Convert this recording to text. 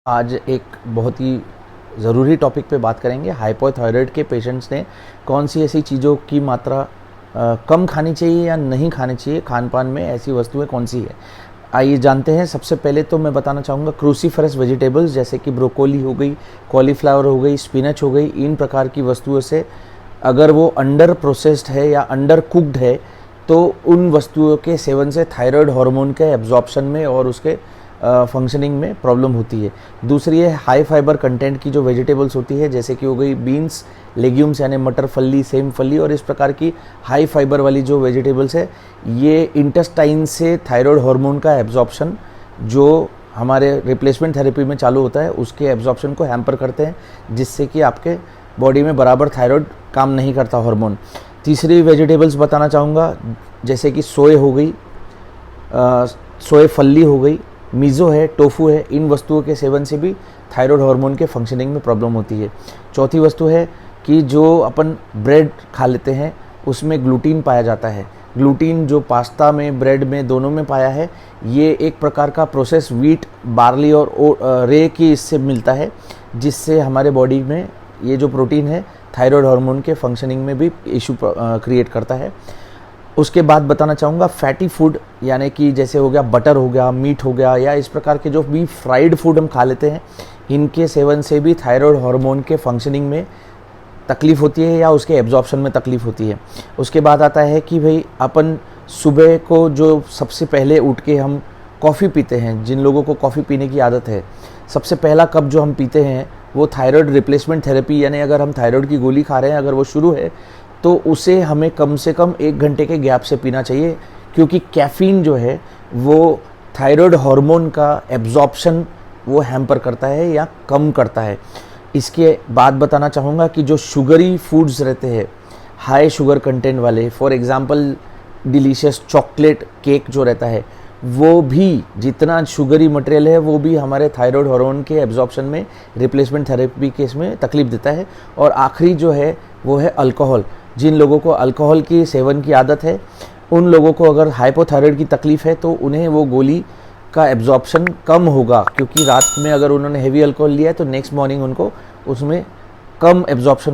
आज एक बहुत ही ज़रूरी टॉपिक पे बात करेंगे। हाइपोथायराइड के पेशेंट्स ने कौन सी ऐसी चीज़ों की मात्रा कम खानी चाहिए या नहीं खानी चाहिए, खान पान में ऐसी वस्तुएं कौन सी है, आइए जानते हैं। सबसे पहले तो मैं बताना चाहूँगा क्रूसीफरस वेजिटेबल्स जैसे कि ब्रोकोली हो गई, कॉलीफ्लावर हो गई, स्पिनच हो गई, इन प्रकार की वस्तुओं से अगर वो अंडर प्रोसेस्ड है या अंडर कुक्ड है तो उन वस्तुओं के सेवन से थायराइड हार्मोन के एब्जॉर्प्शन में और उसके फंक्शनिंग में प्रॉब्लम होती है। दूसरी है हाई फाइबर कंटेंट की जो वेजिटेबल्स होती है जैसे कि हो गई बीन्स, लेग्यूम्स यानी मटर फली, सेम फली और इस प्रकार की हाई फाइबर वाली जो वेजिटेबल्स है, ये इंटेस्टाइन से थायराइड हार्मोन का एब्जॉर्प्शन जो हमारे रिप्लेसमेंट थेरेपी में चालू होता है उसके एब्जॉर्प्शन को हैम्पर करते हैं, जिससे कि आपके बॉडी में बराबर थायराइड काम नहीं करता हार्मोन। तीसरी वेजिटेबल्स बताना चाहूँगा जैसे कि सोए हो गई, सोए फली हो गई, मीज़ो है, टोफू है, इन वस्तुओं के सेवन से भी थायराइड हार्मोन के फंक्शनिंग में प्रॉब्लम होती है। चौथी वस्तु है कि जो अपन ब्रेड खा लेते हैं उसमें ग्लूटीन पाया जाता है। ग्लूटीन जो पास्ता में, ब्रेड में, दोनों में पाया है, ये एक प्रकार का प्रोसेस व्हीट, बार्ली और रे की इससे मिलता है, जिससे हमारे बॉडी में ये जो प्रोटीन है थायराइड हार्मोन के फंक्शनिंग में भी इशू क्रिएट करता है। उसके बाद बताना चाहूँगा फैटी फूड यानी कि जैसे हो गया बटर हो गया, मीट हो गया, या इस प्रकार के जो भी फ्राइड फूड हम खा लेते हैं, इनके सेवन से भी थायराइड हार्मोन के फंक्शनिंग में तकलीफ़ होती है या उसके एब्जॉर्प्शन में तकलीफ़ होती है। उसके बाद आता है कि भाई अपन सुबह को जो सबसे पहले उठ के हम कॉफ़ी पीते हैं, जिन लोगों को कॉफ़ी पीने की आदत है, सबसे पहला कप जो हम पीते हैं वो थायराइड रिप्लेसमेंट थेरेपी यानी अगर हम थायराइड की गोली खा रहे हैं, अगर वो शुरू है तो उसे हमें कम से कम 1 घंटे के गैप से पीना चाहिए, क्योंकि कैफ़ीन जो है वो थायराइड हार्मोन का एब्जॉर्प्शन वो हैम्पर करता है या कम करता है। इसके बाद बताना चाहूँगा कि जो शुगरी फूड्स रहते हैं, हाई शुगर कंटेंट वाले, for example delicious chocolate cake जो रहता है, वो भी जितना शुगरी मटेरियल है वो भी हमारे थायराइड हार्मोन के एब्जॉर्प्शन में, रिप्लेसमेंट थेरेपी केस में तकलीफ देता है। और आखिरी जो है वो है अल्कोहल। जिन लोगों को अल्कोहल की सेवन की आदत है, उन लोगों को अगर हाइपोथायराइड की तकलीफ़ है तो उन्हें वो गोली का एब्जॉर्प्शन कम होगा, क्योंकि रात में अगर उन्होंने हेवी अल्कोहल लिया है तो नेक्स्ट मॉर्निंग उनको उसमें कम एब्जॉर्प्शन